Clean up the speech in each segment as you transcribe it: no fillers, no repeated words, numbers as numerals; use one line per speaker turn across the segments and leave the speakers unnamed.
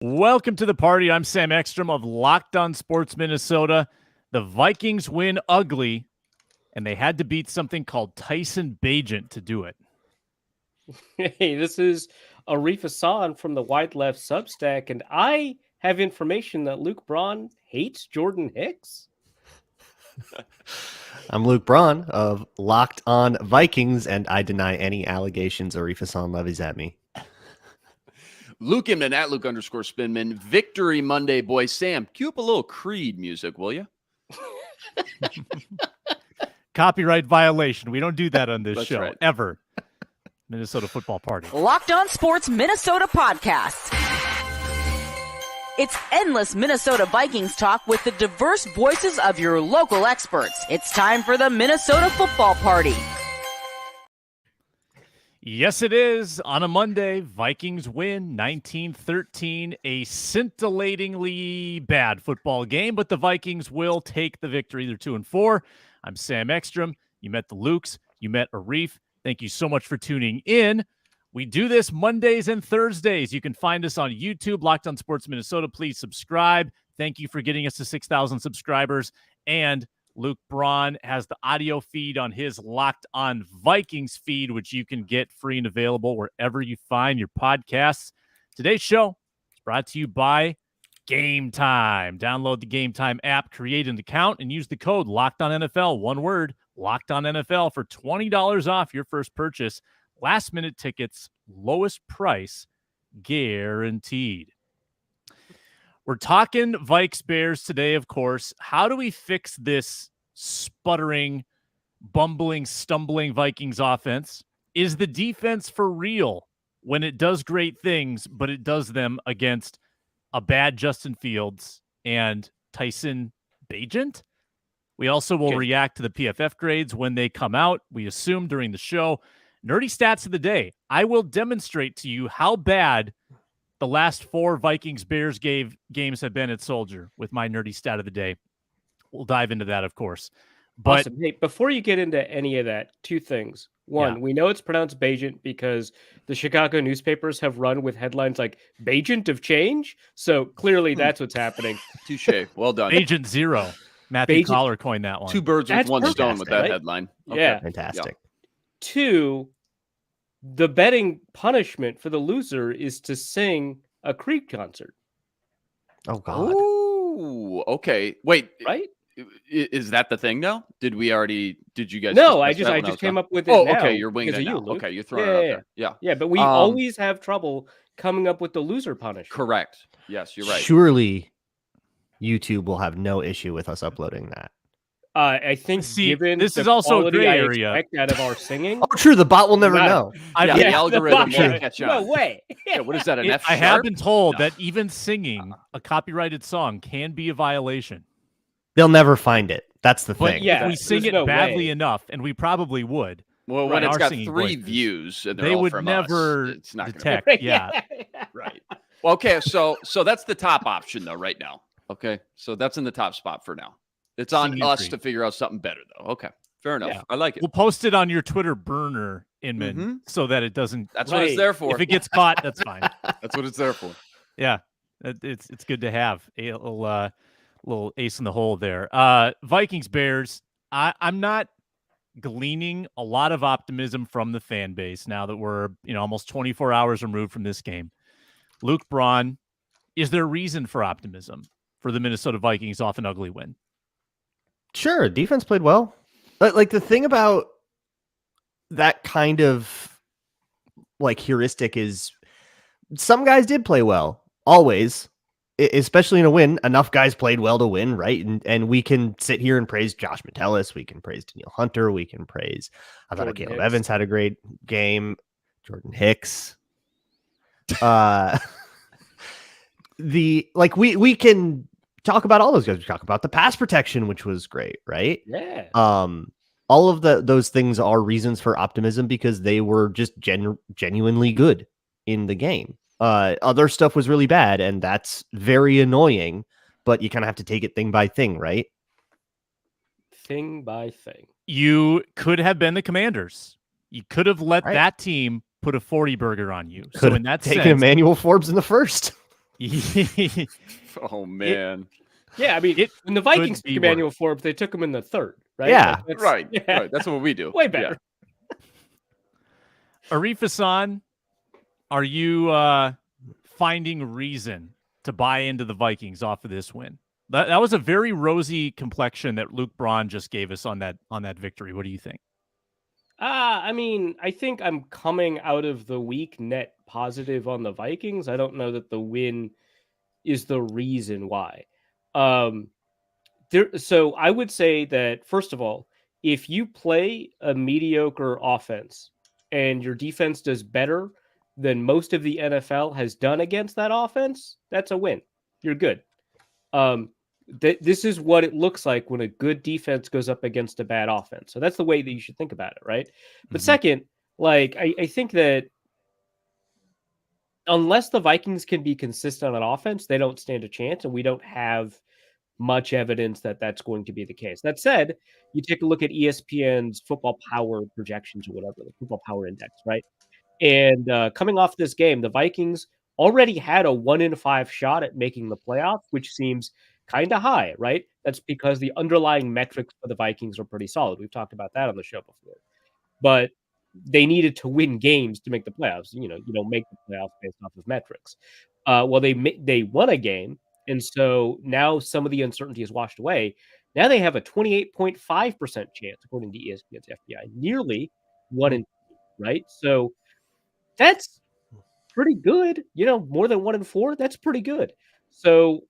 Welcome to the party. I'm Sam Ekstrom of Locked On Sports Minnesota. The Vikings win ugly, and they had to beat something called Tyson Bagent to do it.
Hey, this is Arif Hasan from the Wide Left Substack, and I have information that Luke Braun hates Jordan Hicks.
I'm Luke Braun of Locked On Vikings, and I deny any allegations Arif Hasan levies at me.
Luke Inman at Luke_Spinman. Victory Monday, boys. Sam, cue up a little Creed music, will you?
Copyright violation. We don't do that on this
That's
show,
right.
ever. Minnesota Football Party.
Locked On Sports Minnesota podcast. It's endless Minnesota Vikings talk with the diverse voices of your local experts. It's time for the Minnesota Football Party.
Yes, it is. On a Monday, Vikings win 19-13, a scintillatingly bad football game, but the Vikings will take the victory. They're 2-4. I'm Sam Ekstrom. You met the Lukes. You met Arif. Thank you so much for tuning in. We do this Mondays and Thursdays. You can find us on YouTube, Locked On Sports Minnesota. Please subscribe. Thank you for getting us to 6,000 subscribers. And Luke Braun has the audio feed on his Locked On Vikings feed, which you can get free and available wherever you find your podcasts. Today's show is brought to you by Game Time. Download the Game Time app, create an account, and use the code Locked On NFL. One word, Locked On NFL, for $20 off your first purchase. Last minute tickets, lowest price guaranteed. We're talking Vikes Bears today, of course. How do we fix this sputtering, bumbling, stumbling Vikings offense? Is the defense for real when it does great things, but it does them against a bad Justin Fields and Tyson Bagent? We also will react to the PFF grades when they come out, we assume during the show. Nerdy stats of the day. I will demonstrate to you how bad the last 4 Vikings-Bears games have been at Soldier with my nerdy stat of the day. We'll dive into that, of course. But
Awesome. Hey, before you get into any of that, 2 things. One, we know it's pronounced Bagent because the Chicago newspapers have run with headlines like Bagent of Change. So clearly that's what's happening.
Touche. Well done.
Agent Zero. Matthew Collar coined that one.
2 birds with
That's
one
perfect,
stone with that
right?
headline.
Yeah.
Fantastic.
2, the betting punishment for the loser is to sing a Creed concert.
Oh, God.
Ooh, okay. Wait,
Right?
is that the thing now? Did you guys?
No, I
discuss that when
just
was
came
gone?
up with it
Oh,
now
okay. You're winging
because
it
of
now.
you, Luke.
Okay, you're throwing it out there. Yeah.
Yeah, but we always have trouble coming up with the loser punishment.
Correct. Yes, you're right.
Surely YouTube will have no issue with us uploading that.
I think given
this
the
is also a
quality
gray
I
area.
expect out of our singing.
Oh, true. The bot will never
Got it.
know.
The algorithm
Yeah.
won't catch
No
on.
way.
Yeah, what is that? An F
I have
sharp?
been told
No.
that even singing a copyrighted song can be a violation.
They'll never find it. That's the
But
thing.
yeah,
if we sing
there's
it
no
badly
way.
enough, and we probably would,
Well,
Right,
when it's
our
got
singing
3
voices.
views and they're
they
all
would
from
never
us, it's not gonna
detect. Yeah.
right. Well, okay, so that's the top option though right now. Okay, so that's in the top spot for now. It's on
Singing
us
Creed.
to figure out something better though. Okay, fair enough.
Yeah.
I like it.
We'll post it on your Twitter burner, Inman, so that it doesn't.
That's what it's there for.
If it gets caught, that's fine.
That's what it's there for.
Yeah, it's good to have a little ace in the hole there. Vikings Bears. I'm not gleaning a lot of optimism from the fan base now that we're almost 24 hours removed from this game. Luke Braun, is there reason for optimism for the Minnesota Vikings off an ugly win?
Sure, defense played well. But like the thing about that kind of like heuristic is some guys did play well, always, especially in a win. Enough guys played well to win, right? And we can sit here and praise Josh Metellus. We can praise Danielle Hunter. We can praise, I thought Caleb Evans had a great game. Jordan Hicks. We can talk about all those guys. We talk about the pass protection, which was great, right?
Yeah.
All of those things are reasons for optimism because they were just genuinely good in the game. Other stuff was really bad, and that's very annoying, but you kind of have to take it thing by thing, right?
Thing by thing.
You could have been the Commanders. You could have let that team put a 40 burger on you.
Could
so in that
taken
sense,
Emmanuel Forbes in the first.
Oh man.
Yeah, I mean,
It
when the Vikings
be
took
worse.
Emmanuel Forbes, they took him in the third, right?
Yeah.
Like,
Right.
yeah,
Right. That's what we do.
way better.
Arif Hasan, are you finding reason to buy into the Vikings off of this win? That was a very rosy complexion that Luke Braun just gave us on that victory. What do you think?
I mean, I think I'm coming out of the week net positive on the Vikings. I don't know that the win is the reason why. So I would say that, first of all, if you play a mediocre offense and your defense does better than most of the NFL has done against that offense, that's a win. You're good. This is what it looks like when a good defense goes up against a bad offense. So that's the way that you should think about it, right? But second, like I think that unless the Vikings can be consistent on offense, they don't stand a chance, and we don't have much evidence that that's going to be the case. That said, you take a look at ESPN's football power projections or whatever, the football power index, right? And coming off this game, the Vikings already had a 1 in 5 shot at making the playoffs, which seems kind of high, right? That's because the underlying metrics for the Vikings are pretty solid. We've talked about that on the show before. But they needed to win games to make the playoffs. You don't make the playoffs based off of metrics. Well, they won a game, and so now some of the uncertainty is washed away. Now they have a 28.5% chance, according to ESPN's FBI, nearly 1 in 2, right? So that's pretty good. More than 1 in 4, that's pretty good. So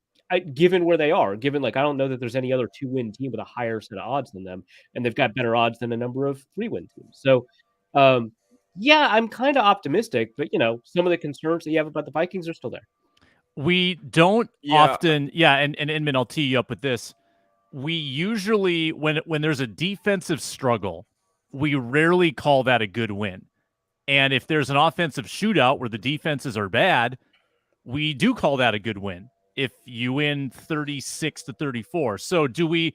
given where they are, I don't know that there's any other 2-win team with a higher set of odds than them, and they've got better odds than a number of 3-win teams. So, yeah, I'm kind of optimistic, but some of the concerns that you have about the Vikings are still there.
We don't often, and Inman, I'll tee you up with this. We usually, when there's a defensive struggle, we rarely call that a good win. And if there's an offensive shootout where the defenses are bad, we do call that a good win if you win 36-34. So do we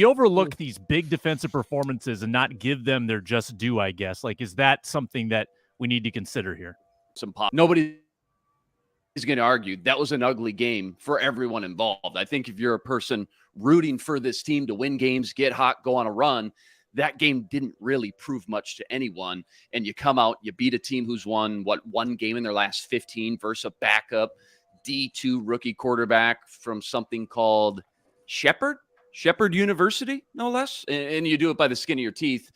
overlook these big defensive performances and not give them their just due, I guess? Like, is that something that we need to consider here?
Nobody is going to argue that was an ugly game for everyone involved. I think if you're a person rooting for this team to win games, get hot, go on a run, that game didn't really prove much to anyone. And you come out, you beat a team who's won, one game in their last 15 versus a backup D2 rookie quarterback from something called Shepherd University, no less. And you do it by the skin of your teeth.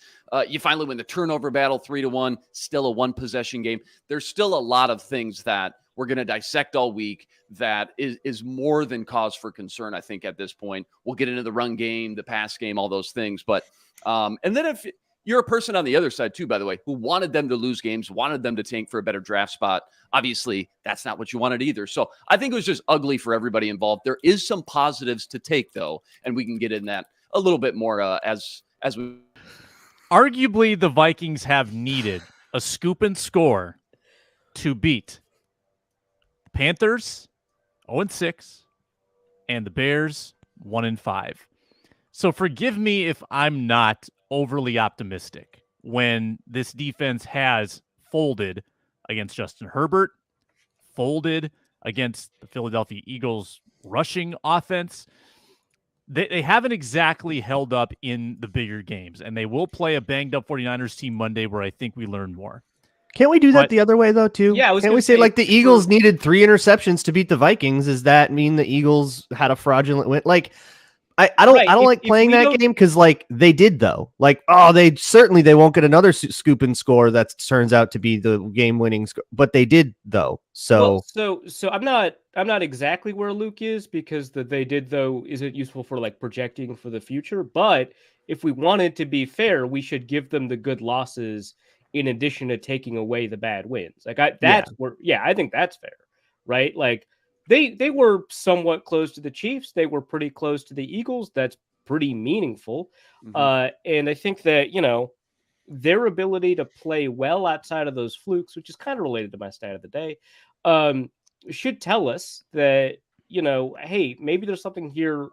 You finally win the turnover battle 3-1, still a 1-possession game. There's still a lot of things that we're going to dissect all week that is more than cause for concern, I think, at this point. We'll get into the run game, the pass game, all those things. But and then if you're a person on the other side, too, by the way, who wanted them to lose games, wanted them to tank for a better draft spot, obviously, that's not what you wanted either. So I think it was just ugly for everybody involved. There is some positives to take, though, and we can get in that a little bit more as we.
Arguably, the Vikings have needed a scoop and score to beat Panthers 0-6 and the Bears 1-5. So forgive me if I'm not overly optimistic when this defense has folded against Justin Herbert, folded against the Philadelphia Eagles rushing offense. They haven't exactly held up in the bigger games, and they will play a banged up 49ers team Monday where I think we learn more.
Can't we do that the other way, though, too?
Yeah,
Can't we say, like, the Eagles needed 3 interceptions to beat the Vikings? Does that mean the Eagles had a fraudulent win? Like, I don't like playing that game because, like, they did, though. Like, they won't get another scoop and score that turns out to be the game-winning score. But they did, though. So
I'm not exactly where Luke is because the they did, though, isn't useful for, like, projecting for the future. But if we wanted to be fair, we should give them the good losses in addition to taking away the bad wins. Like I think that's fair, right? Like they were somewhat close to the Chiefs. They were pretty close to the Eagles. That's pretty meaningful. And I think that, their ability to play well outside of those flukes, which is kind of related to my stat of the day, should tell us that, hey, maybe there's something here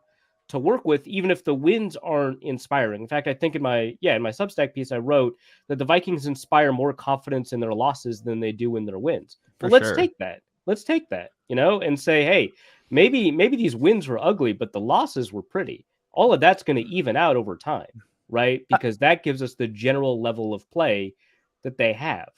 to work with, even if the wins aren't inspiring. In fact, I think in my Substack piece, I wrote that the Vikings inspire more confidence in their losses than they do in their wins. Let's take that. and say, hey, maybe these wins were ugly, but the losses were pretty. All of that's going to even out over time, right? Because that gives us the general level of play that they have.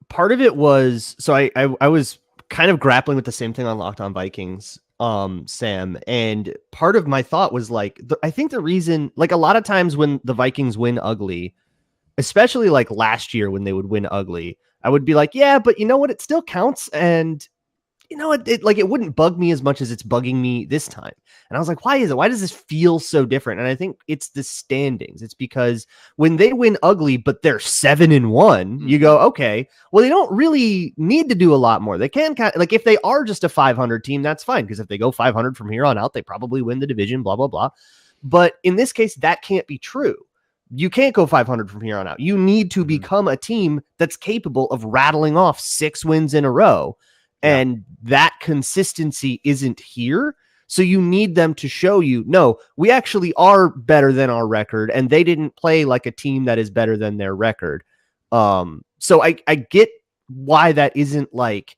Part of it was, so I was kind of grappling with the same thing on Locked On Vikings, Sam, and part of my thought was like, I think the reason, like a lot of times when the Vikings win ugly, especially like last year when they would win ugly, I would be like, yeah, but you know what? It still counts. And you know what? It wouldn't bug me as much as it's bugging me this time. And I was like, why is it? Why does this feel so different? And I think it's the standings. It's because when they win ugly, but they're 7-1, you go, okay, well, they don't really need to do a lot more. They can like, if they are just a 500 team, that's fine. Because if they go 500 from here on out, they probably win the division, blah, blah, blah. But in this case, that can't be true. You can't go 500 from here on out. You need to become a team that's capable of rattling off 6 wins in a row. And that consistency isn't here. So you need them to show you, no, we actually are better than our record. And they didn't play like a team that is better than their record. So I get why that isn't like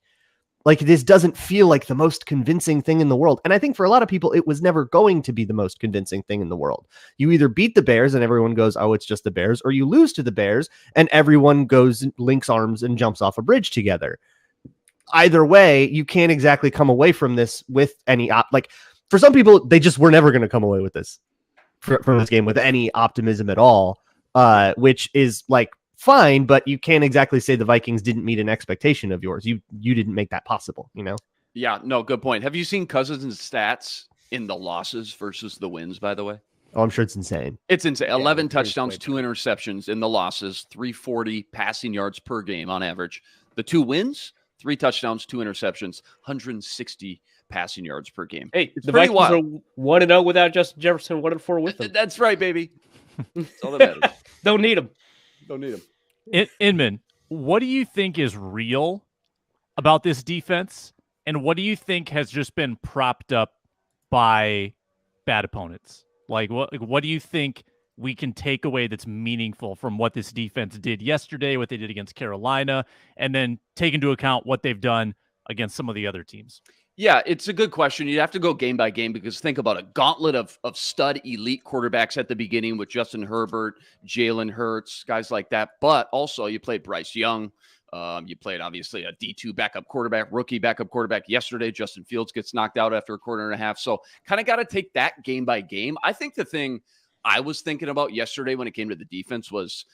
this doesn't feel like the most convincing thing in the world. And I think for a lot of people, it was never going to be the most convincing thing in the world. You either beat the Bears and everyone goes, oh, it's just the Bears, or you lose to the Bears and everyone goes, links arms and jumps off a bridge together. Either way, you can't exactly come away from this with any like for some people, they just were never going to come away with this from this game with any optimism at all, which is like fine, but you can't exactly say the Vikings didn't meet an expectation of yours. You didn't make that possible,
Yeah, no, good point. Have you seen Cousins' stats in the losses versus the wins, by the way?
Oh, I'm sure it's insane.
It's insane. 11 touchdowns, 2 interceptions in the losses, 340 passing yards per game on average. The 2 wins, 3 touchdowns, 2 interceptions, 160 passing yards per game.
Hey, the Vikings are 1-0 without Justin Jefferson, 1-4 with them.
That's right, baby. That's all that matters.
Don't need him.
Don't need him.
Inman, what do you think is real about this defense? And what do you think has just been propped up by bad opponents? Like, what do you think we can take away that's meaningful from what this defense did yesterday, what they did against Carolina, and then take into account what they've done against some of the other teams?
Yeah, it's a good question. You have to go game by game because think about a gauntlet of stud elite quarterbacks at the beginning with Justin Herbert, Jalen Hurts, guys like that. But also you played Bryce Young. You played obviously a D2 backup quarterback, rookie backup quarterback yesterday. Justin Fields gets knocked out after a quarter and a half. So kind of got to take that game by game. I think the thing I was thinking about yesterday when it came to the defense was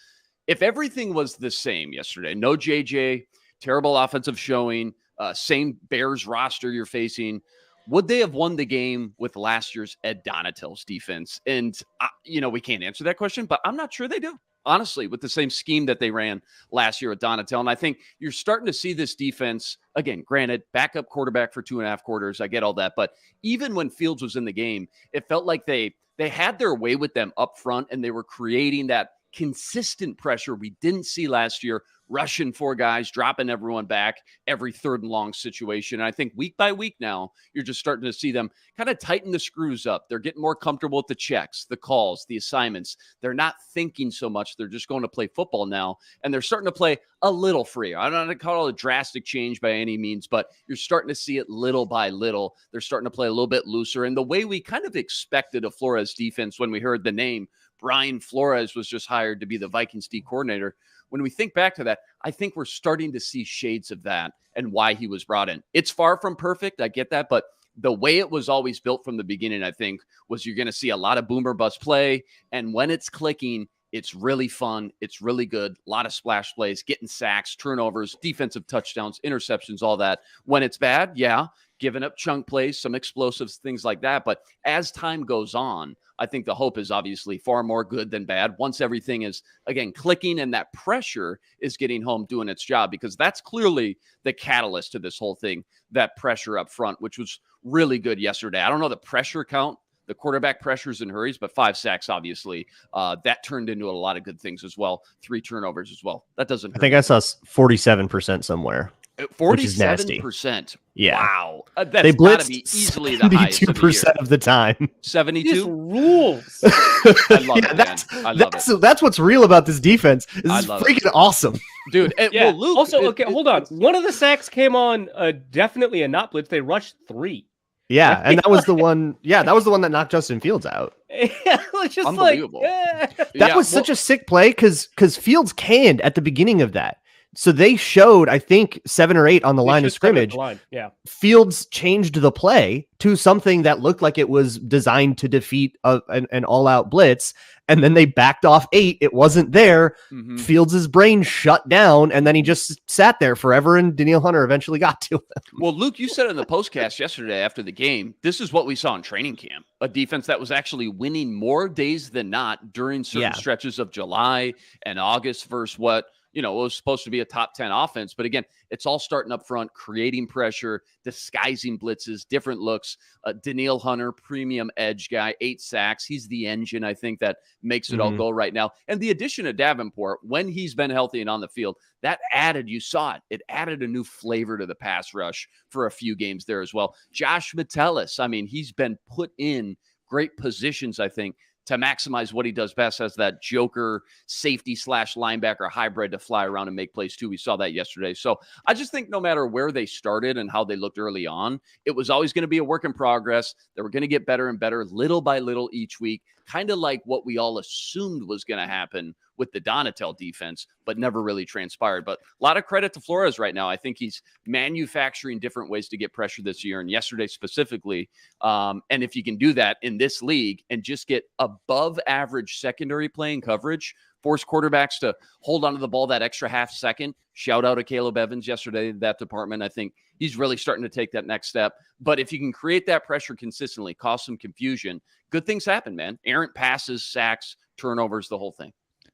if everything was the same yesterday, no JJ, terrible offensive showing, same Bears roster you're facing, would they have won the game with last year's Ed Donatell's defense? And, we can't answer that question, but I'm not sure they do, honestly, with the same scheme that they ran last year with Donatell. And I think you're starting to see this defense, again, granted, backup quarterback for 2.5 quarters. I get all that. But even when Fields was in the game, it felt like they had their way with them up front, and they were creating that consistent pressure we didn't see last year, rushing 4 guys, dropping everyone back every 3rd and long situation. And I think week by week now, you're just starting to see them kind of tighten the screws up. They're getting more comfortable with the checks, the calls, the assignments. They're not thinking so much. They're just going to play football now, and they're starting to play a little freer. I don't want to call it a drastic change by any means, but you're starting to see it little by little. They're starting to play a little bit looser. And the way we kind of expected a Flores defense when we heard the name, Brian Flores was just hired to be the Vikings D coordinator. When we think back to that, I think we're starting to see shades of that and why he was brought in. It's far from perfect. I get that. But the way it was always built from the beginning, I think, was you're going to see a lot of boomer bust play. And when it's clicking, it's really fun. It's really good. A lot of splash plays, getting sacks, turnovers, defensive touchdowns, interceptions, all that. When it's bad, yeah, giving up chunk plays, some explosives, things like that. But as time goes on, I think the hope is obviously far more good than bad once everything is, again, clicking and that pressure is getting home doing its job, because that's clearly the catalyst to this whole thing, that pressure up front, which was really good yesterday. I don't know the pressure count, the quarterback pressures and hurries, but 5 sacks, obviously, that turned into a lot of good things as well. 3 turnovers as well. That doesn't hurt.
I think I saw 47% somewhere.
47%.
Yeah.
Wow.
They
That's got to be
blitzed
easily the highest of the
72%
year.
of the time.
72?
This rules.
I love it, man. I love it.
That's what's real about this defense. This
I
is
love it.
freaking awesome.
dude.
Yeah.
Well, Luke,
Also, okay, hold on. One of the sacks came on definitely a not blitz. They rushed 3.
Yeah, and that was the one. Yeah, that was the one that knocked Justin Fields out.
Yeah, it's just
Unbelievable.
That was such a sick play because Fields canned at the beginning of that. So they showed, I think, 7 or 8 on the line of scrimmage.
Yeah.
Fields changed the play to something that looked like it was designed to defeat an all-out blitz, and then they backed off 8. It wasn't there.
Mhm.
Fields' brain shut down, and then he just sat there forever, and Danielle Hunter eventually got to him.
Well, Luke, you said in the postcast yesterday after the game, this is what we saw in training camp, a defense that was actually winning more days than not during certain stretches of July and August versus what, it was supposed to be a top 10 offense. But again, it's all starting up front, creating pressure, disguising blitzes, different looks. Danielle Hunter, premium edge guy, 8 sacks. He's the engine, I think, that makes it all go right now. And the addition of Davenport, when he's been healthy and on the field, that added, you saw it. It added a new flavor to the pass rush for a few games there as well. Jase Medical, I mean, he's been put in great positions, I think, to maximize what he does best as that joker safety / linebacker hybrid to fly around and make plays too. We saw that yesterday. So I just think no matter where they started and how they looked early on, it was always going to be a work in progress. They were going to get better and better little by little each week, kind of like what we all assumed was going to happen with the Donatel defense, but never really transpired. But a lot of credit to Flores right now. I think he's manufacturing different ways to get pressure this year, and yesterday specifically. And if you can do that in this league and just get above average secondary playing coverage, force quarterbacks to hold onto the ball that extra half second. Shout out to Caleb Evans yesterday, that department. I think he's really starting to take that next step. But if you can create that pressure consistently, cause some confusion, good things happen, man. Errant passes, sacks, turnovers, the whole thing.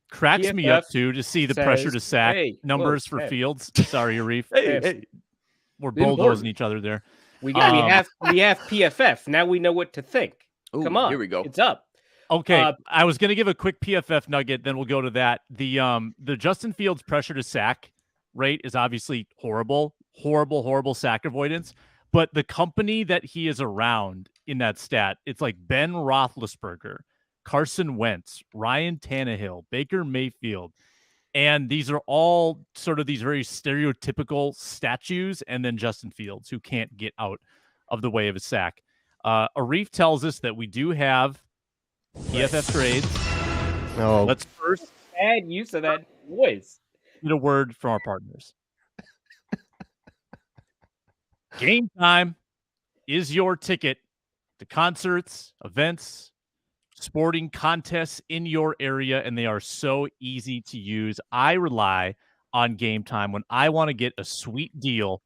Cracks me up too to see the pressure to sack numbers for Fields. Sorry, Arif. We're bulldozing each other there.
We have PFF. Now we know what to think.
Ooh,
come on,
here we go.
It's up.
Okay, I was going to give a quick PFF nugget, then we'll go to that. The Justin Fields pressure to sack rate is obviously horrible sack avoidance. But the company that he is around in that stat, it's like Ben Roethlisberger, Carson Wentz, Ryan Tannehill, Baker Mayfield. And these are all sort of these very stereotypical statues, and then Justin Fields, who can't get out of the way of a sack. Arif tells us that we do have PFF grades.
Oh,
Let's first
Bad use of that voice.
get a word from our partners. Game Time is your ticket to concerts, events, sporting contests in your area, and they are so easy to use. I rely on Game Time when I want to get a sweet deal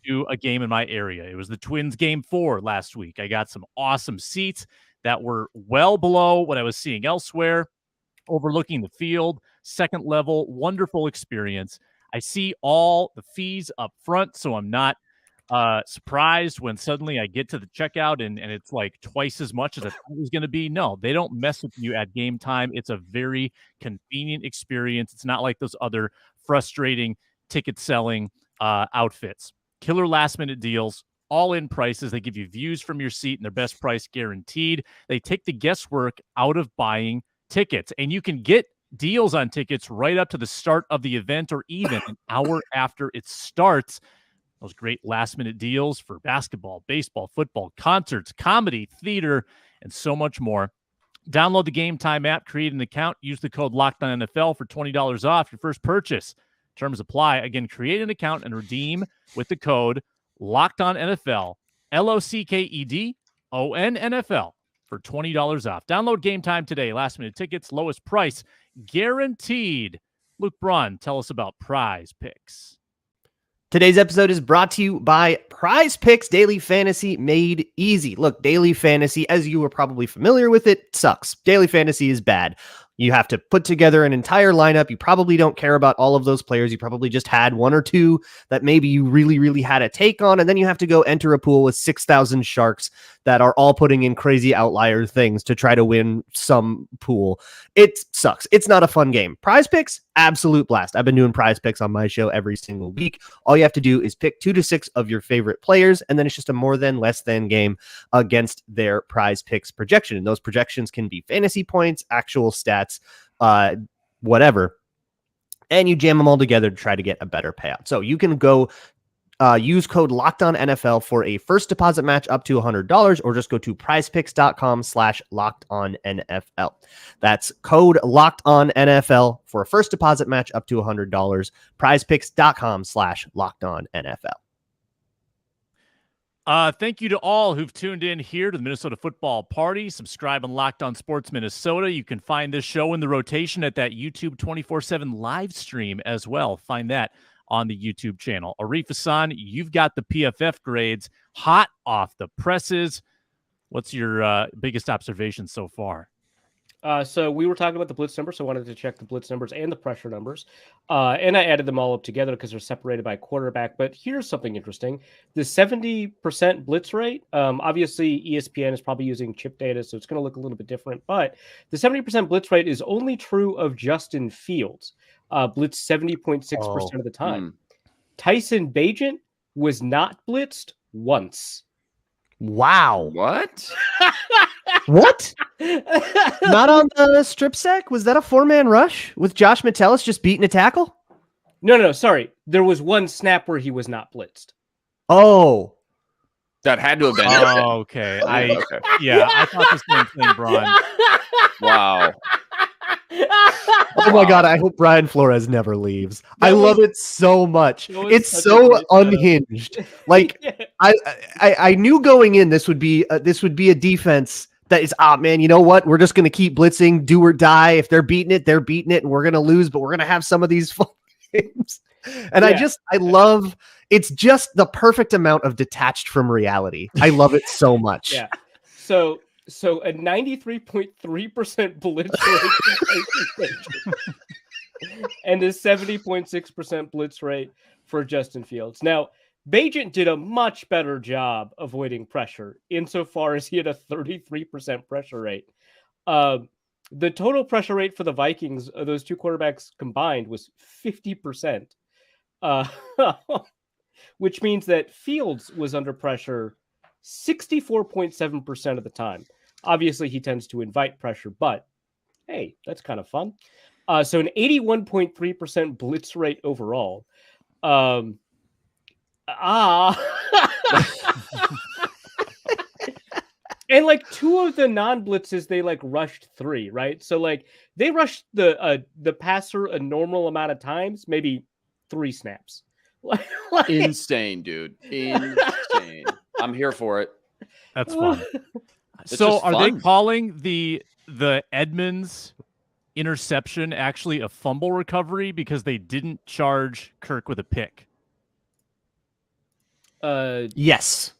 to a game in my area. It was the Twins Game 4 last week. I got some awesome seats that were well below what I was seeing elsewhere, overlooking the field, second level, wonderful experience. I see all the fees up front, so I'm not surprised when suddenly I get to the checkout and it's like twice as much as I thought it was going to be. No, they don't mess with you at Game Time. It's a very convenient experience. It's not like those other frustrating ticket selling outfits. Killer last minute deals, all in prices. They give you views from your seat and their best price guaranteed. They take the guesswork out of buying tickets, and you can get deals on tickets right up to the start of the event or even an hour after it starts. Those great last-minute deals for basketball, baseball, football, concerts, comedy, theater, and so much more. Download the Game Time app, create an account, use the code LOCKEDONNFL for $20 off your first purchase. Terms apply. Again, create an account and redeem with the code LOCKEDONNFL, LOCKEDONNFL for $20 off. Download Game Time today. Last-minute tickets, lowest price, guaranteed. Luke Braun, tell us about Prize Picks.
Today's episode is brought to you by Prize Picks Daily Fantasy made easy. Look, daily fantasy, as you are probably familiar with it, sucks. Daily fantasy is bad. You have to put together an entire lineup. You probably don't care about all of those players. You probably just had one or two that maybe you really, really had a take on. And then you have to go enter a pool with 6,000 sharks that are all putting in crazy outlier things to try to win some pool. It sucks. It's not a fun game. Prize Picks, absolute blast. I've been doing Prize Picks on my show every single week. All you have to do is pick 2 to 6 of your favorite players, and then it's just a more than, less than game against their Prize Picks projection. And those projections can be fantasy points, actual stats, whatever. and you jam them all together to try to get a better payout. So you can go use code LOCKEDONNFL for a first deposit match up to $100, or just go to prizepicks.com/LockedOnNFL. That's code LOCKEDONNFL for a first deposit match up to $100. prizepicks.com/LockedOnNFL.
Thank you to all who've tuned in here to the Minnesota Football Party. Subscribe on Locked On Sports Minnesota. You can find this show in the rotation at that YouTube 24/7 live stream as well. Find that on the YouTube channel. Arif, Hasan, you've got the PFF grades hot off the presses. What's your biggest observation so far?
So we were talking about the blitz numbers, so I wanted to check the blitz numbers and the pressure numbers. And I added them all up together because they're separated by quarterback. But here's something interesting. The 70% blitz rate, obviously ESPN is probably using chip data, so it's going to look a little bit different. But the 70% blitz rate is only true of Justin Fields. Blitzed 70.6% of the time. Tyson Bagent was not blitzed once.
Wow.
What?
What? Not on the strip sack? Was that a 4-man rush with Josh Metellus just beating a tackle?
No, sorry. There was one snap where he was not blitzed.
Oh.
That had to have been
Oh, okay. I thought the same thing, Braun.
Wow.
Oh my God, I hope Brian Flores never leaves. I love it so much. It's so unhinged. Like I knew going in this would be a defense that is, man, you know what? We're just going to keep blitzing, do or die. If they're beating it, and we're going to lose, but we're going to have some of these fun games. And I love, it's just the perfect amount of detached from reality. I love it so much.
Yeah. So a 93.3% blitz rate and a 70.6% blitz rate for Justin Fields. Now, Bagent did a much better job avoiding pressure insofar as he had a 33% pressure rate. The total pressure rate for the Vikings, those two quarterbacks combined, was 50%, which means that Fields was under pressure 64.7% of the time. Obviously, he tends to invite pressure, but hey, that's kind of fun. So an 81.3% blitz rate overall. And like two of the non-blitzes, they like rushed 3, right? So like they rushed the passer a normal amount of times, maybe 3 snaps.
Insane, dude. Insane. I'm here for it.
That's fun.
It's
So
just
are
fun.
they calling the Edmonds interception actually a fumble recovery because they didn't charge Kirk with a pick?
Yes,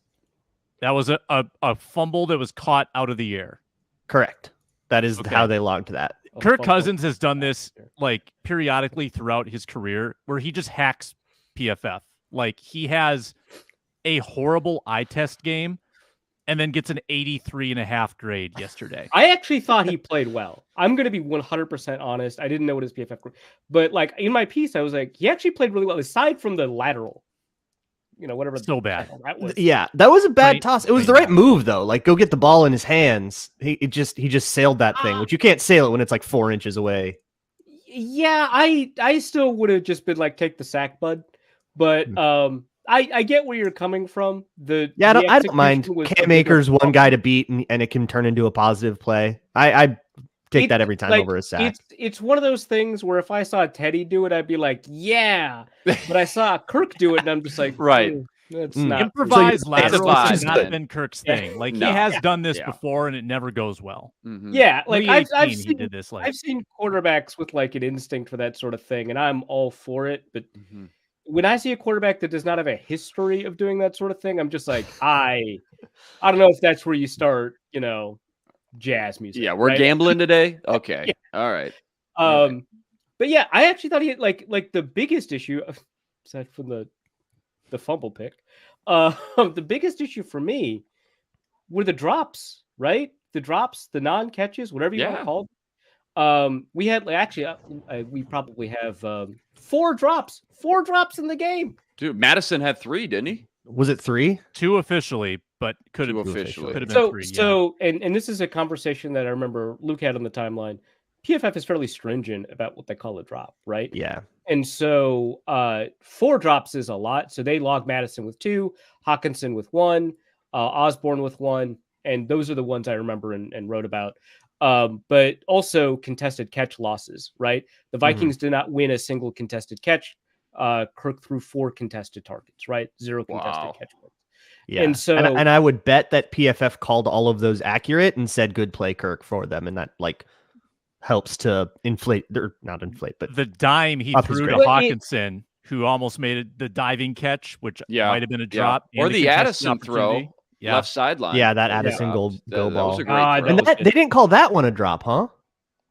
That was a fumble that was caught out of the air.
correct. That is
Okay.
how they logged that.
Kirk Cousins has done this like periodically throughout his career where he just hacks PFF. Like he has a horrible eye test game and then gets an 83.5 grade yesterday.
I actually thought he played well. I'm going to be 100% honest. I didn't know what his PFF was. But like in my piece, I was like, he actually played really well, aside from the lateral. Whatever.
So bad.
That was.
Yeah, that was a bad
Right.
toss. It was the right move though. Like go get the ball in his hands. He just sailed that thing, which you can't sail it when it's like 4 inches away.
Yeah, I still would have just been like, take the sack, bud. But I get where you're coming from. I
don't mind. Cam Akers, one guy to beat, and it can turn into a positive play. I take that every time over a sack.
It's one of those things where if I saw Teddy do it, I'd be like, yeah. But I saw Kirk do it, and I'm just like,
Right.
That's not
Improvised lateral has
Improvised.
not been Kirk's
Yeah.
thing. Like
No.
he has done this
Yeah.
before and it never goes well.
Mhm.
Yeah, like I've
2018, he
seen
did this. Like
I've seen quarterbacks with like an instinct for that sort of thing, and I'm all for it. But
Mhm.
when I see a quarterback that does not have a history of doing that sort of thing, I'm just like, I don't know if that's where you start, jazz music.
Yeah, we're
right?
gambling today. Okay. All right.
But yeah, I actually thought he had like the biggest issue, aside from the fumble pick, the biggest issue for me were the drops, right? The drops, the non-catches, whatever you want to call them. We had we probably have 4 drops in the game.
Dude, Madison had 3, didn't he?
Was it 3?
2 officially, but could have
Two officially.
been
So
3.
so and this is a conversation that I remember Luke had on the timeline. PFF is fairly stringent about what they call a drop, right?
Yeah.
And so 4 drops is a lot. So they log Madison with 2, Hockinson with 1, Osborne with 1. And those are the ones I remember and wrote about. But also contested catch losses, right? The Vikings did not win a single contested catch. Kirk threw 4 contested targets, right? 0 contested catch points.
Yeah.
And so,
and I would bet that PFF called all of those accurate and said good play Kirk for them. And that like helps to inflate, or not inflate, but
the dime he
up his
threw to
grade.
Hockinson, who almost made it the diving catch, which might have been a drop.
Or
and
the
contested
Addison throw,
opportunity.
left sideline.
Yeah, that Addison go
That
ball.
was a great throw.
And they didn't call that one a drop, huh?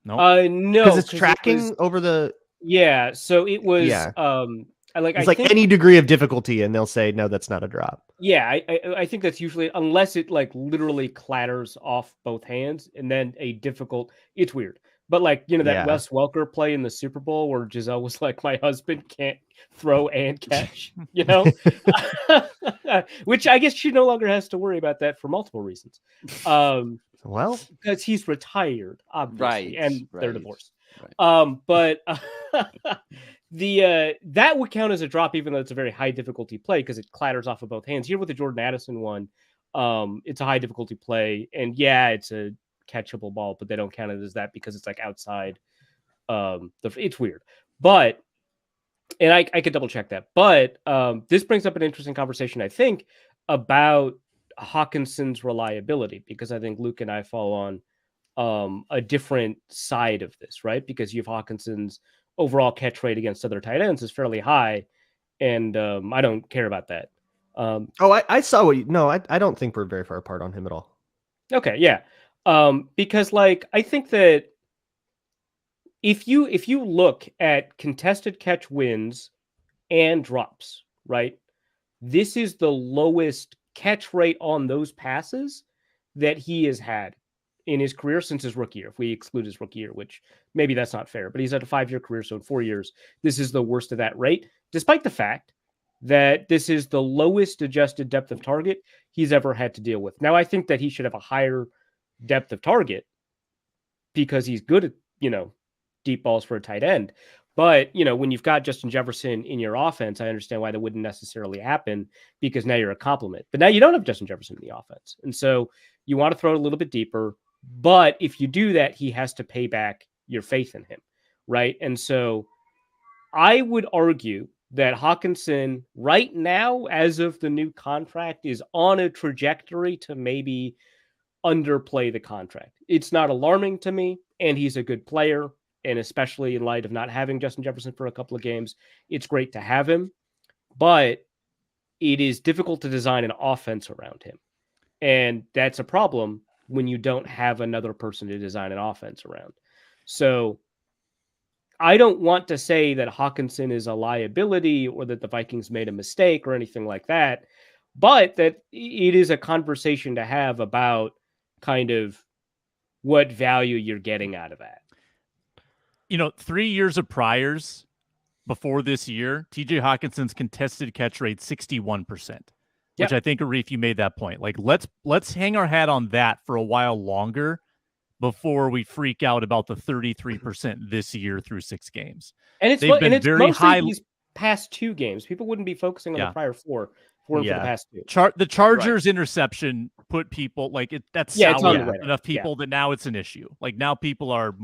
No.
no,
Because it's tracking over the.
Yeah, so it was.
Yeah.
I
It's
think,
any degree of difficulty, and they'll say no, that's not a drop.
Yeah, I think that's usually, unless it like literally clatters off both hands, and then a difficult. It's weird, but like that Wes Welker play in the Super Bowl where Giselle was like, "My husband can't throw and catch," which I guess she no longer has to worry about that for multiple reasons.
Well,
because he's retired, obviously, and they're divorced.
Right.
But that would count as a drop, even though it's a very high difficulty play because it clatters off of both hands. Here with the Jordan Addison one, it's a high difficulty play, and it's a catchable ball, but they don't count it as that because it's like outside. It's weird, but and I could double check that. But this brings up an interesting conversation, I think, about Hawkinson's reliability, because I think Luke and I fall on a different side of this, right? Because you have Hawkinson's overall catch rate against other tight ends is fairly high, and I don't care about that.
I saw what you. No, I don't think we're very far apart on him at all.
Okay, yeah, because like I think that if you look at contested catch wins and drops, right, this is the lowest catch rate on those passes that he has had in his career since his rookie year, if we exclude his rookie year, which maybe that's not fair, but he's had a 5-year career. So in 4 years, this is the worst of that rate, despite the fact that this is the lowest adjusted depth of target he's ever had to deal with. Now, I think that he should have a higher depth of target because he's good at, deep balls for a tight end. But, when you've got Justin Jefferson in your offense, I understand why that wouldn't necessarily happen, because now you're a complement. But now you don't have Justin Jefferson in the offense. And so you want to throw it a little bit deeper. But if you do that, he has to pay back your faith in him, right? And so I would argue that Hockinson right now, as of the new contract, is on a trajectory to maybe underplay the contract. It's not alarming to me, and he's a good player. And especially in light of not having Justin Jefferson for a couple of games, it's great to have him. But it is difficult to design an offense around him. And that's a problem when you don't have another person to design an offense around. So I don't want to say that Hockinson is a liability or that the Vikings made a mistake or anything like that, but that it is a conversation to have about kind of what value you're getting out of that.
3 years of priors before this year, TJ Hawkinson's contested catch rate 61%. Which I think, Arif, you made that point. Like, let's hang our hat on that for a while longer before we freak out about the 33% this year through 6 games.
And it's very high these past 2 games. People wouldn't be focusing on the prior 4 for the past 2.
The Chargers interception put people that's soured enough people that now it's an issue. Like, now people are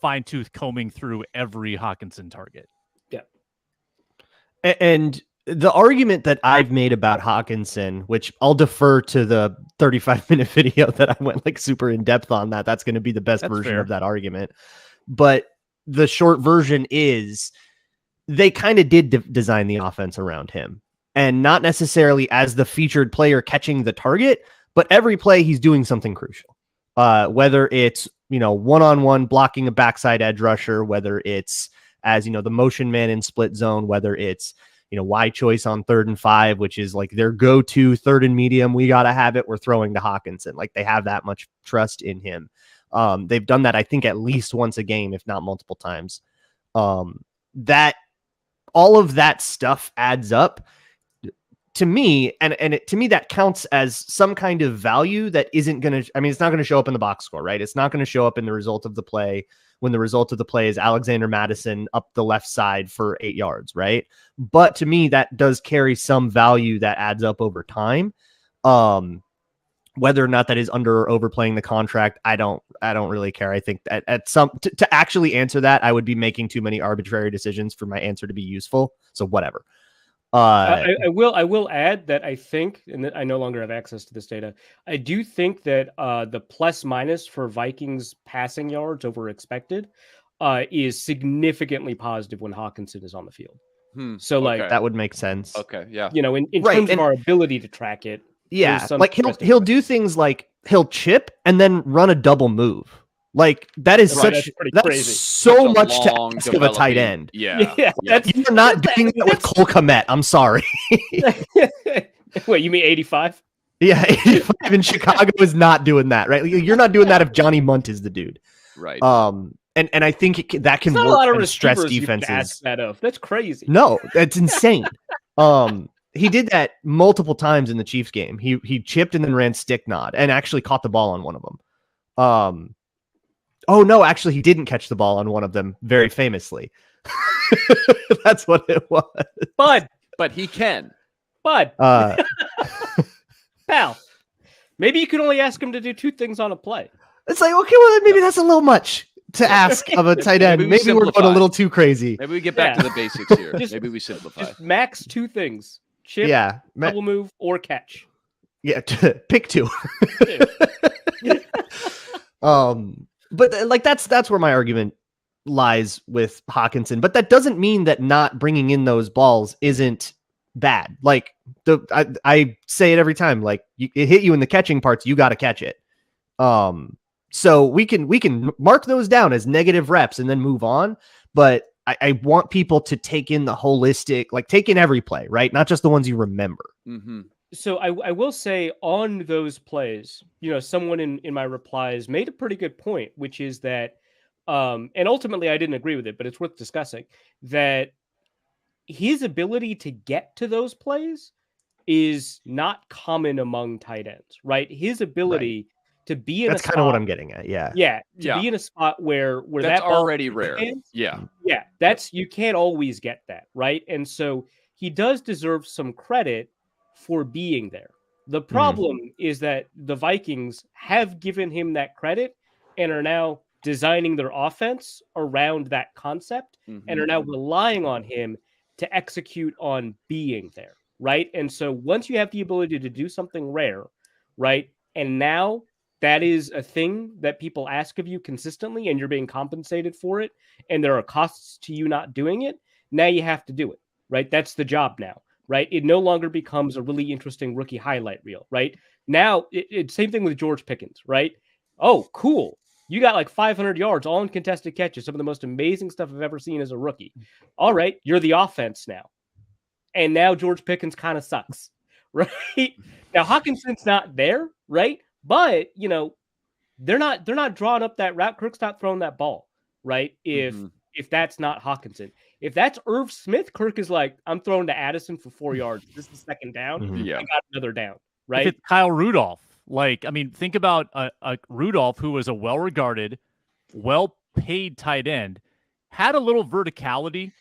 fine tooth combing through every Hockinson target.
Yeah.
And the argument that I've made about Hockinson, which I'll defer to the 35-minute video that I went super in depth on that's going to be the best version of that argument. But the short version is they kind of did design the offense around him, and not necessarily as the featured player catching the target, but every play he's doing something crucial. Whether it's, one-on-one blocking a backside edge rusher, whether it's as, the motion man in split zone, whether it's, wide choice on 3rd and 5, which is like their go-to 3rd and medium. We got to have it. We're throwing to Hockinson. Like, they have that much trust in him. They've done that, I think, at least once a game, if not multiple times. That all of that stuff adds up. to me, to me, that counts as some kind of value that isn't going to, I mean, it's not going to show up in the box score, right? It's not going to show up in the result of the play when the result of the play is Alexander Madison up the left side for 8 yards, right? But to me, that does carry some value that adds up over time. Whether or not that is under or overplaying the contract, I don't really care. I think that to actually answer that, I would be making too many arbitrary decisions for my answer to be useful. So whatever.
I will add that I think, and I no longer have access to this data, I do think that the plus minus for Vikings passing yards over expected is significantly positive when Hockinson is on the field. So like
that would make sense.
Okay, yeah.
You know, in terms of our ability to track it.
Yeah, like he'll do things like he'll chip and then run a double move. Like that is so much to ask of a tight end.
Yeah.
You're not doing that with Cole Kmet. I'm sorry.
Wait, you mean 85?
Yeah, 85 in Chicago is not doing that, right? You're not doing that if Johnny Munt is the dude.
Right.
And I think that can work in stress defenses.
That's crazy.
No, that's insane. He did that multiple times in the Chiefs game. He chipped and then ran stick nod and actually caught the ball on one of them. Oh no, actually he didn't catch the ball on one of them very famously. That's what it was.
But he can.
Pal, maybe you could only ask him to do 2 things on a play.
It's like, okay, well, maybe that's a little much to ask of a tight end. Maybe we're going a little too crazy.
Maybe we get back to the basics here. Maybe we simplify.
Just max 2 things. Chip, double move, or catch.
Yeah, pick 2. But like that's where my argument lies with Hockinson. But that doesn't mean that not bringing in those balls isn't bad. Like I say it every time. Like it hit you in the catching parts, you got to catch it. So we can mark those down as negative reps and then move on. But I want people to take in the holistic, like take in every play, right? Not just the ones you remember.
Mm-hmm.
So I will say on those plays, you know, someone in my replies made a pretty good point, which is that, and ultimately I didn't agree with it, but it's worth discussing, that his ability to get to those plays is not common among tight ends, right? His ability to be in
that's kind of what I'm getting at.
Be in a spot where
that's
that
already rare.
That's you can't always get that, right? And so he does deserve some credit for being there. The problem is that the Vikings have given him that credit and are now designing their offense around that concept and are now relying on him to execute on being there, right? And so once you have the ability to do something rare, right, and now that is a thing that people ask of you consistently and you're being compensated for it, and there are costs to you not doing it, now you have to do it, right? That's the job now, right? It no longer becomes a really interesting rookie highlight reel, right? Now, it's same thing with George Pickens, right? Oh, cool. You got like 500 yards, all in contested catches, some of the most amazing stuff I've ever seen as a rookie. All right, you're the offense now. And now George Pickens kind of sucks, right? Now, Hawkinson's not there, right? But, you know, they're not drawing up that route. Kirk's not throwing that ball, right? If that's not Hockinson. If that's Irv Smith, Kirk is like, I'm throwing to Addison for 4 yards. This is second down. I got another down, right?
If it's Kyle Rudolph. Like, I mean, think about a Rudolph who was a well-regarded, well-paid tight end, had a little verticality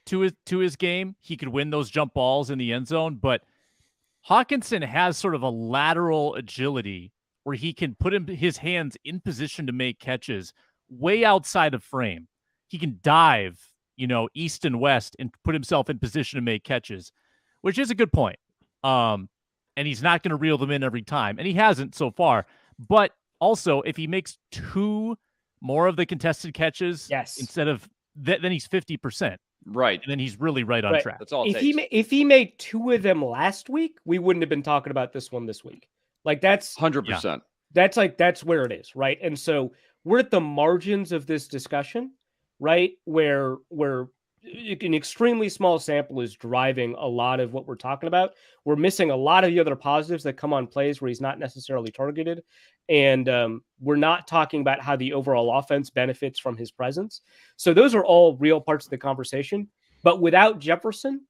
to his game. He could win those jump balls in the end zone, but Hockinson has sort of a lateral agility where he can put his hands in position to make catches way outside of frame. He can dive, you know, east and west and put himself in position to make catches, which is a good point. And he's not going to reel them in every time. And he hasn't so far. But also, if he makes 2 more of the contested catches instead of then he's 50%.
Right.
And then he's really right on track.
That's all
if he made 2 of them last week, we wouldn't have been talking about this one this week. Like that's
100%.
That's where it is, right? And so we're at the margins of this discussion, right? Where an extremely small sample is driving a lot of what we're talking about. We're missing a lot of the other positives that come on plays where he's not necessarily targeted. And we're not talking about how the overall offense benefits from his presence. So those are all real parts of the conversation. But without Jefferson,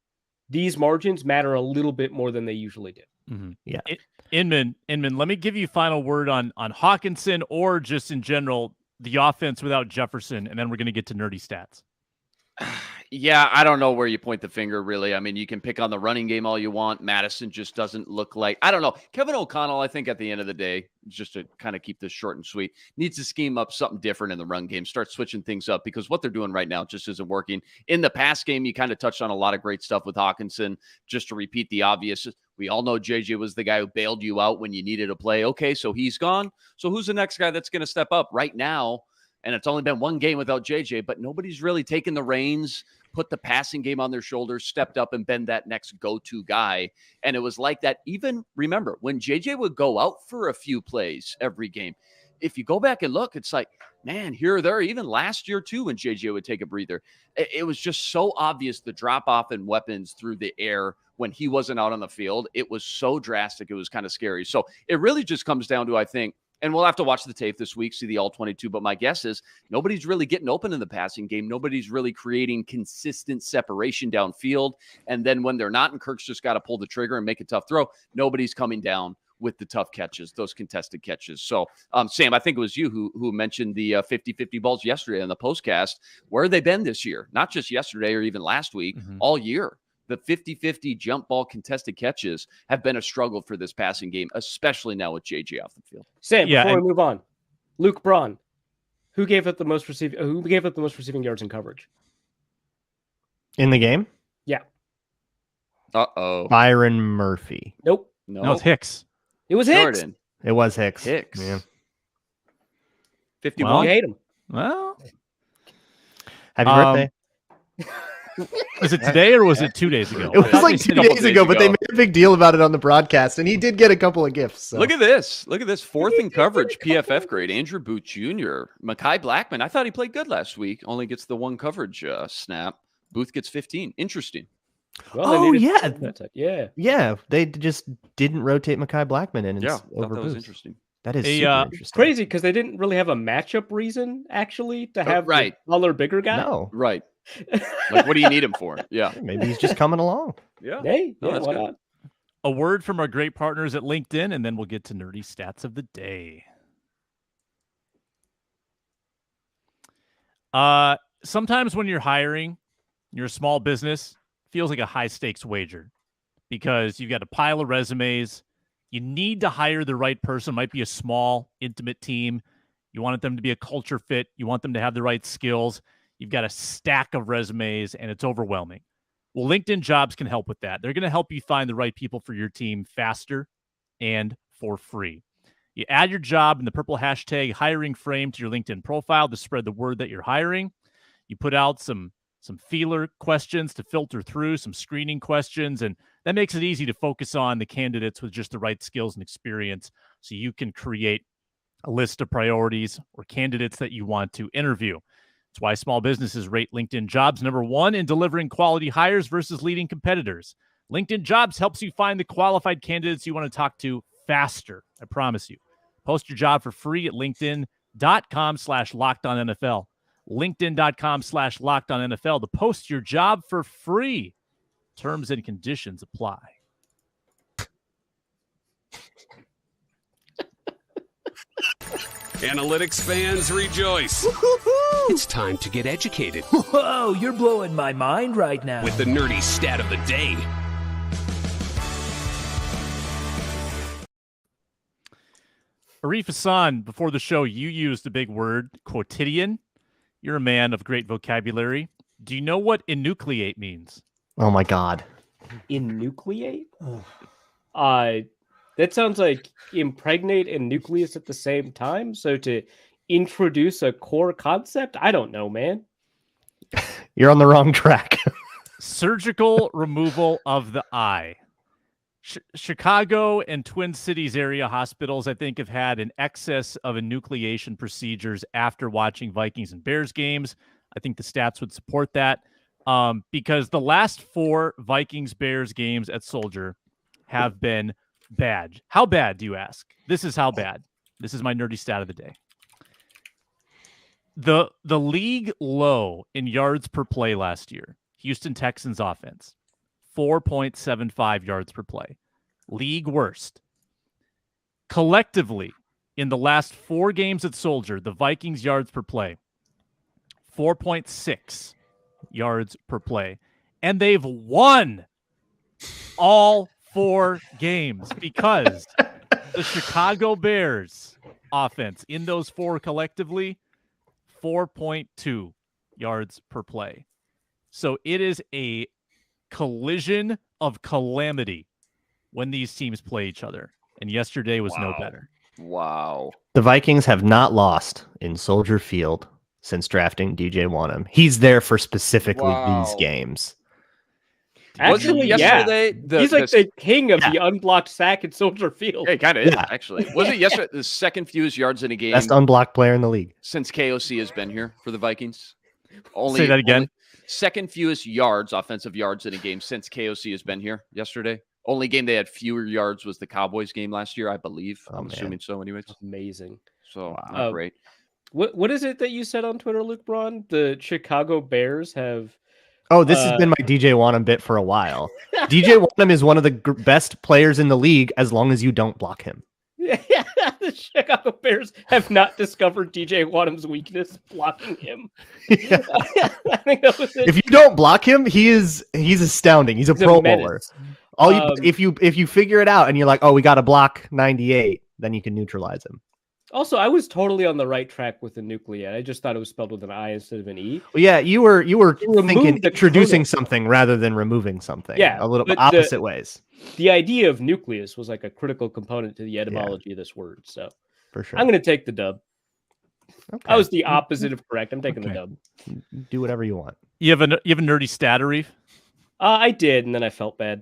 these margins matter a little bit more than they usually do.
Mm-hmm.
Yeah.
Inman, let me give you final word on Hockinson or just in general the offense without Jefferson, and then we're going to get to nerdy stats.
Yeah, I don't know where you point the finger, really. I mean, you can pick on the running game all you want. Madison just doesn't look like, I don't know. Kevin O'Connell, I think at the end of the day, just to kind of keep this short and sweet, needs to scheme up something different in the run game, start switching things up, because what they're doing right now just isn't working. In the pass game, you kind of touched on a lot of great stuff with Hockinson. Just to repeat the obvious, we all know JJ was the guy who bailed you out when you needed a play. Okay, so he's gone. So who's the next guy that's going to step up right now? And it's only been one game without JJ, but nobody's really taken the reins, put the passing game on their shoulders, stepped up and been that next go-to guy. And it was like that. Even remember when JJ would go out for a few plays every game. If you go back and look, it's like, man, here or there, even last year too, when JJ would take a breather, it was just so obvious the drop off in weapons through the air when he wasn't out on the field. It was so drastic. It was kind of scary. So it really just comes down to, I think, and we'll have to watch the tape this week, see the all 22. But my guess is nobody's really getting open in the passing game. Nobody's really creating consistent separation downfield. And then when they're not, and Kirk's just got to pull the trigger and make a tough throw, nobody's coming down with the tough catches, those contested catches. So, Sam, I think it was you who mentioned the 50-50 balls yesterday on the postcast. Where have they been this year? Not just yesterday or even last week, all year. The 50-50 jump ball contested catches have been a struggle for this passing game, especially now with JJ off the field.
Sam, before we move on, Luke Braun, who gave up the most receiving yards in coverage
in the game?
Yeah.
Byron Murphy.
Nope.
No, it's Hicks.
It was Hicks.
Jordan.
It was Hicks.
Yeah.
51. You hate him.
Well,
happy birthday.
Was it today or was it 2 days ago?
It was like 2 days ago, but they made a big deal about it on the broadcast, and he did get a couple of gifts. So.
Look at this. Fourth in coverage, PFF grade. Andrew Booth Jr., Mekhi Blackman. I thought he played good last week. Only gets the one coverage snap. Booth gets 15. Interesting.
Well, yeah.
They just didn't rotate Mekhi Blackman in.
Yeah,
over
that was
Booth.
interesting.
That is super interesting.
Crazy because they didn't really have a matchup reason actually to have the taller, bigger guy.
No,
right. Like, what do you need him for? Yeah,
maybe he's just coming along.
Yeah, why not?
A word from our great partners at LinkedIn, and then we'll get to nerdy stats of the day. Sometimes when you're hiring, you're a small business, feels like a high stakes wager because you've got a pile of resumes. You need to hire the right person. It might be a small, intimate team. You want them to be a culture fit. You want them to have the right skills. You've got a stack of resumes, and it's overwhelming. Well, LinkedIn Jobs can help with that. They're going to help you find the right people for your team faster and for free. You add your job in the purple hashtag hiring frame to your LinkedIn profile to spread the word that you're hiring. You put out some feeler questions to filter through, some screening questions, and that makes it easy to focus on the candidates with just the right skills and experience so you can create a list of priorities or candidates that you want to interview. That's why small businesses rate LinkedIn Jobs #1 in delivering quality hires versus leading competitors. LinkedIn Jobs helps you find the qualified candidates you want to talk to faster. I promise you. Post your job for free at linkedin.com/LockedOnNFL. LinkedIn.com/LockedOnNFL to post your job for free. Terms and conditions apply.
Analytics fans rejoice.
Woo-hoo-hoo!
It's time to get educated.
Whoa, you're blowing my mind right now.
With the nerdy stat of the day.
Arif, Hasan, before the show, you used the big word, quotidian. You're a man of great vocabulary. Do you know what enucleate means?
Oh, my God.
Enucleate? That sounds like impregnate and nucleus at the same time. So to introduce a core concept? I don't know, man.
You're on the wrong track.
Surgical removal of the eye. Chicago and Twin Cities area hospitals, I think, have had an excess of enucleation procedures after watching Vikings and Bears games. I think the stats would support that because the last 4 Vikings-Bears games at Soldier have been bad. How bad, do you ask? This is how bad. This is my nerdy stat of the day. The league low in yards per play last year, Houston Texans offense, 4.75 yards per play. League worst. Collectively, in the last 4 games at Soldier, the Vikings yards per play, 4.6 yards per play. And they've won all 4 games because the Chicago Bears offense in those 4 collectively, 4.2 yards per play. So it is a collision of calamity when these teams play each other. And yesterday was no better.
Wow.
The Vikings have not lost in Soldier Field since drafting DJ Wanham. He's there for specifically these games.
Actually,
yesterday,
he's like the king of the unblocked sack at Soldier Field.
Yeah, it kind of is, actually. Was it yesterday the second fewest yards in a game?
Best unblocked player in the league.
Since KOC has been here for the Vikings?
Say that again.
Second fewest yards, offensive yards in a game since KOC has been here yesterday. Only game they had fewer yards was the Cowboys game last year, I believe. I'm assuming so anyways.
Amazing.
So, great.
What is it that you said on Twitter, Luke Braun? The Chicago Bears have...
Oh, this has been my DJ Wanham bit for a while. DJ Wanham is one of the best players in the league as long as you don't block him.
Yeah, the Chicago Bears have not discovered DJ Wanham's weakness, blocking him.
Yeah.
I think that was it.
If you don't block him, he's astounding. He's a Pro Bowler. If you figure it out and you're like, oh, we got to block 98, then you can neutralize him.
Also, I was totally on the right track with the nucleate. I just thought it was spelled with an I instead of an E.
Well, yeah, you were thinking introducing something rather than removing something.
Yeah,
a little opposite ways.
The idea of nucleus was like a critical component to the etymology of this word. So
for sure,
I'm going to take the dub.
Okay.
I was the opposite of correct. I'm taking the dub.
Do whatever you want.
You have a nerdy stat, Arif?
I did, and then I felt bad.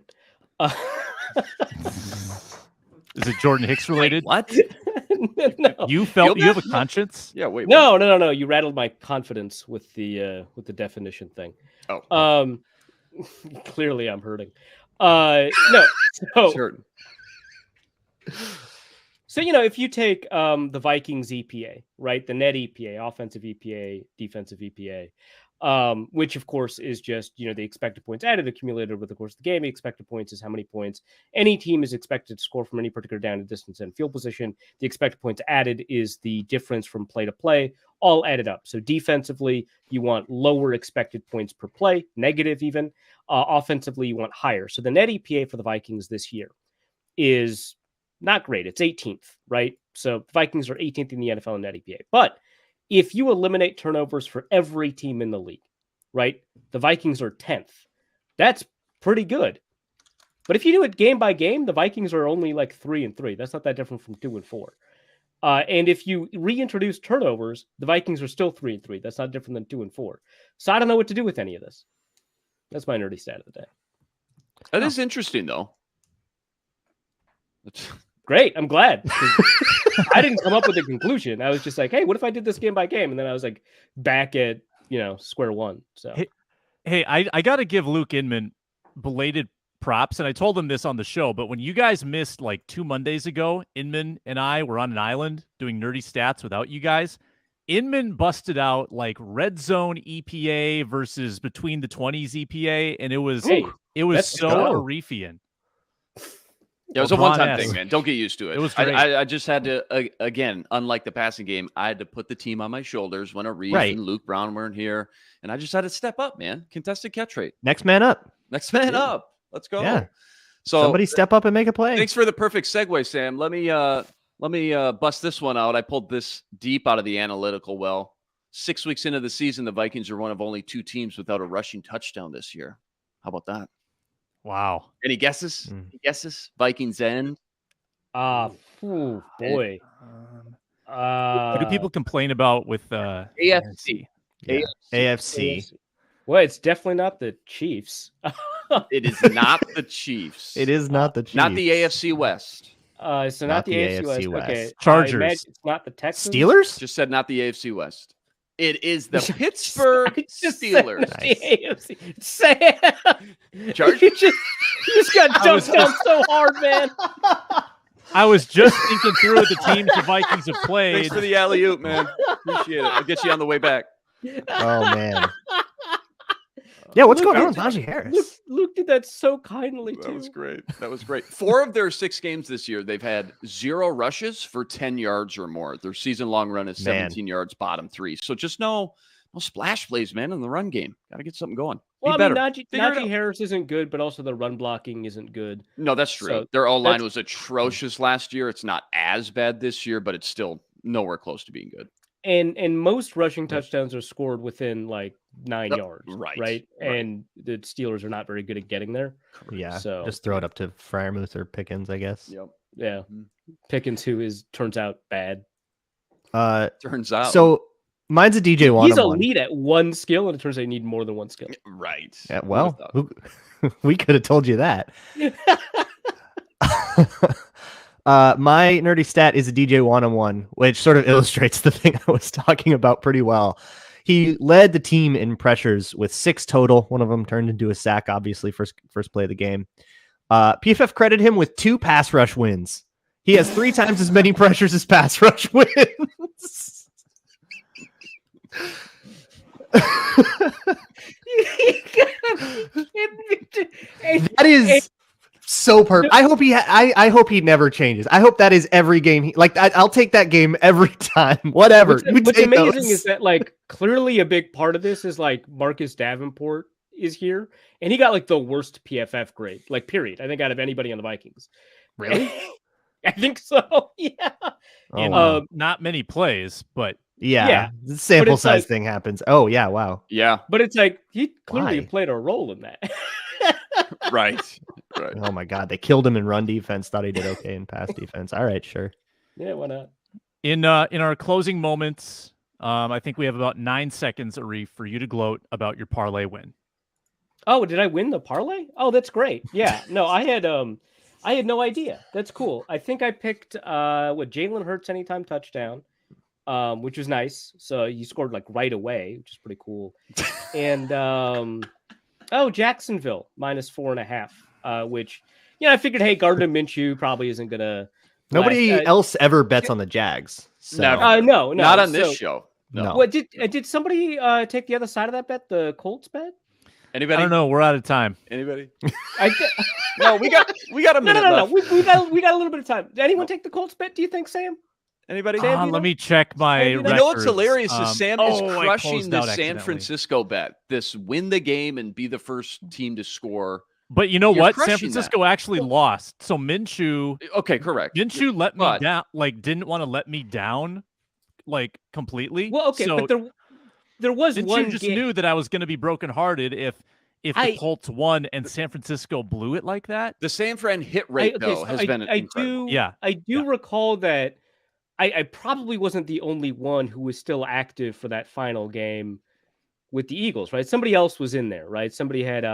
Is it Jordan Hicks related?
What?
No.
You have a conscience?
Yeah, wait.
No. You rattled my confidence with the definition thing.
Oh.
Clearly I'm hurting. No. So if you take the Vikings EPA, right? The net EPA, offensive EPA, defensive EPA, which of course is just, the expected points added accumulated over the course of the game. The expected points is how many points any team is expected to score from any particular down and distance and field position. The expected points added is the difference from play to play, all added up. So defensively, you want lower expected points per play, negative even. Offensively, you want higher. So the net EPA for the Vikings this year is not great. It's 18th, right? So the Vikings are 18th in the NFL in net EPA. But if you eliminate turnovers for every team in the league, right? The Vikings are 10th. That's pretty good. But if you do it game by game, the Vikings are only like 3-3. That's not that different from 2-4. And if you reintroduce turnovers, the Vikings are still 3-3. That's not different than 2-4. So I don't know what to do with any of this. That's my nerdy stat of the day.
That is interesting, though.
Great. I'm glad. I didn't come up with a conclusion. I was just like, hey, what if I did this game by game? And then I was like back at, square one. So,
hey, I got to give Luke Inman belated props. And I told him this on the show, but when you guys missed like 2 Mondays ago, Inman and I were on an island doing nerdy stats without you guys. Inman busted out like red zone EPA versus between the 20s EPA. And it was so Arifian.
Yeah, it was a one-time thing, man. Don't get used to it.
It was great.
I just had to, again, unlike the passing game, I had to put the team on my shoulders when Arif and Luke Braun weren't here. And I just had to step up, man. Contested catch rate.
Next man up.
Let's go.
Yeah.
So
somebody step up and make a play.
Thanks for the perfect segue, Sam. Let me bust this one out. I pulled this deep out of the analytical well. 6 weeks into the season, the Vikings are one of only 2 teams without a rushing touchdown this year. How about that?
Wow.
Any guesses? Vikings end?
Boy.
What do people complain about with
AFC?
AFC.
Well, it's definitely not the Chiefs.
It is not the Chiefs.
It is not the Chiefs.
Not the AFC West.
So not the AFC West. Okay.
Chargers.
It's not the Texans.
Steelers?
Just said not the AFC West. It is the Pittsburgh Steelers.
The AFC. Sam,
Chargers.
you just got dunked down so hard, man.
I was just thinking through the teams the Vikings have played.
Thanks for the alley-oop, man. Appreciate it. I'll get you on the way back.
Oh, man. Yeah, what's
Luke,
going on with
Luke-
Najee Harris?
Luke did that so kindly
That
too.
was great. That was great. 4 of their 6 games this year, they've had 0 rushes for 10 yards or more. Their season-long run is 17 yards, bottom 3. So just no splash plays, man, in the run game. Got to get something going.
Well,
Be
I mean,
better. Figure it
Najee
out.
Harris isn't good, but also the run blocking isn't good.
No, that's true.
So
Their O-line
that's-
was atrocious last year. It's not as bad this year, but it's still nowhere close to being good.
And most rushing touchdowns are scored within like 9 yards,
right,
right?
right.
And the Steelers are not very good at getting there.
Yeah,
So-
just throw it up to Freiermuth or Pickens, I guess.
Yep.
Yeah,
Mhm.
Pickens, who turns out bad.
Turns out.
So mine's a DJ one.
He's elite at one skill, and it turns out you need more than one skill.
Right.
Yeah,
Who
well,
would've thought?
we could have told you that. My nerdy stat is a DJ one-on-one, which sort of illustrates the thing I was talking about pretty well. He led the team in pressures with 6 total. One of them turned into a sack, obviously, first play of the game. PFF credited him with 2 pass rush wins. He has 3 times as many pressures as pass rush wins. That is so perfect. I hope I hope he never changes. I hope that is every game. I'll take that game every time. Whatever.
What's amazing is that like clearly a big part of this is like Marcus Davenport is here, and he got like the worst PFF grade, like period. I think out of anybody on the Vikings.
Really?
I think so. Yeah.
Oh,
In
wow.
not many plays, but
Yeah, the sample
it's
size
like-
thing happens. Oh yeah, wow.
Yeah.
But it's like he clearly
Why?
played a role in that.
Right. Right.
Oh my god, they killed him in run defense. Thought he did okay in pass defense. All right, sure.
Yeah, why not?
in our closing moments, I think we have about 9 seconds, Arif, for you to gloat about your parlay win.
Oh, did I win the parlay? Oh, that's great. Yeah. No, I had no idea. That's cool. I think I picked Jalen Hurts anytime touchdown, which was nice. So you scored like right away, which is pretty cool. And Jacksonville -4.5, which I figured, hey, Gardner Minshew probably isn't gonna.
Nobody else ever bets on the Jags. So.
Never.
No,
Not on this
so-
show.
No.
What did somebody take the other side of that bet? The Colts bet?
Anybody?
I don't know. We're out of time.
Anybody?
I thi-
No, we got a
no,
minute
no.
left.
We got a little bit of time. Did anyone take the Colts bet? Do you think, Sam?
Anybody?
Sam, you know?
Let me check my.
You
You know what's
records.
hilarious is Sam is
I
crushing
closed
the
out
San
accidentally.
Francisco bet. This win the game and be the first team to score.
But you know
You're
what? San
crushing that.
Francisco actually lost. So Minshew
Okay, correct.
let me
But-
down. Like, didn't want to let me down, like completely.
Well, okay,
so
but there was
Minshew
one
just
game.
knew that I was going to be brokenhearted if the
I-
Colts won and San Francisco blew it like that.
The San Fran hit rate though has been incredible.
Yeah.
I do recall that I probably wasn't the only one who was still active for that final game with the Eagles, right? Somebody else was in there, right? Somebody had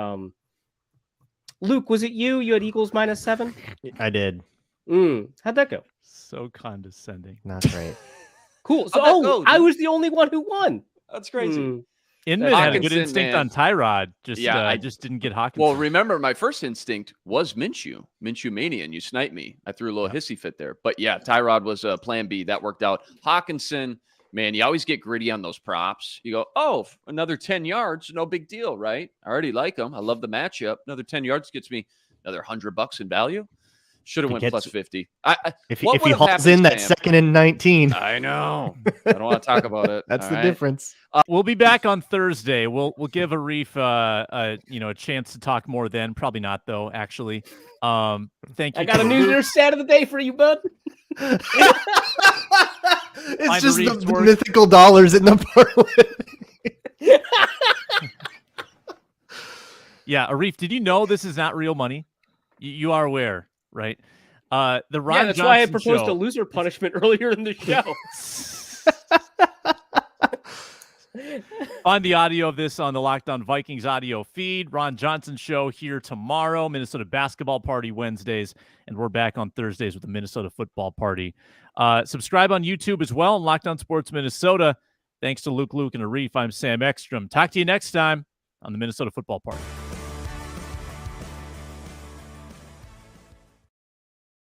Luke, was it you? You had Eagles -7?
I did.
How'd that go?
So condescending.
Not great.
Cool. So
How'd that go,
I
dude?
was the only one who won.
That's crazy.
Mm.
Inman had a good
Hockinson,
instinct
man.
on Tyrod.
Yeah,
I
I-
just didn't get Hockinson.
Well, remember my first instinct was Minshew mania, and you sniped me. I threw a little hissy fit there. But yeah, Tyrod was plan B. That worked out. Hockinson, man, you always get gritty on those props. You go, oh, another 10 yards, no big deal, right? I already like him. I love the matchup. Another 10 yards gets me another $100 in value. Should have
He
went
gets-
plus 50.
If
What
he
would've
hauls
happened,
in that
Sam?
2nd and 19,
I know. I don't want to talk about it.
that's
All
the
right?
difference.
We'll be back on Thursday. We'll give Arif a chance to talk more then. Probably not though. Actually, thank you.
I got
to
a New
Luke.
Year's stat of the day for you, bud.
It's
I'm
just
Arif's
the
work.
mythical dollars in the parlay.
Yeah, Arif, did you know this is not real money? You are aware, right? The Ron
Yeah, that's
Johnson
why I proposed
show.
a loser punishment earlier in the show.
Find the audio of this on the Locked On Vikings audio feed. Ron Johnson show here tomorrow. Minnesota basketball party Wednesdays, and we're back on Thursdays with the Minnesota football party. Subscribe on YouTube as well, and Locked On Sports Minnesota. Thanks to Luke, and Arif. I'm Sam Ekstrom. Talk to you next time on the Minnesota football party.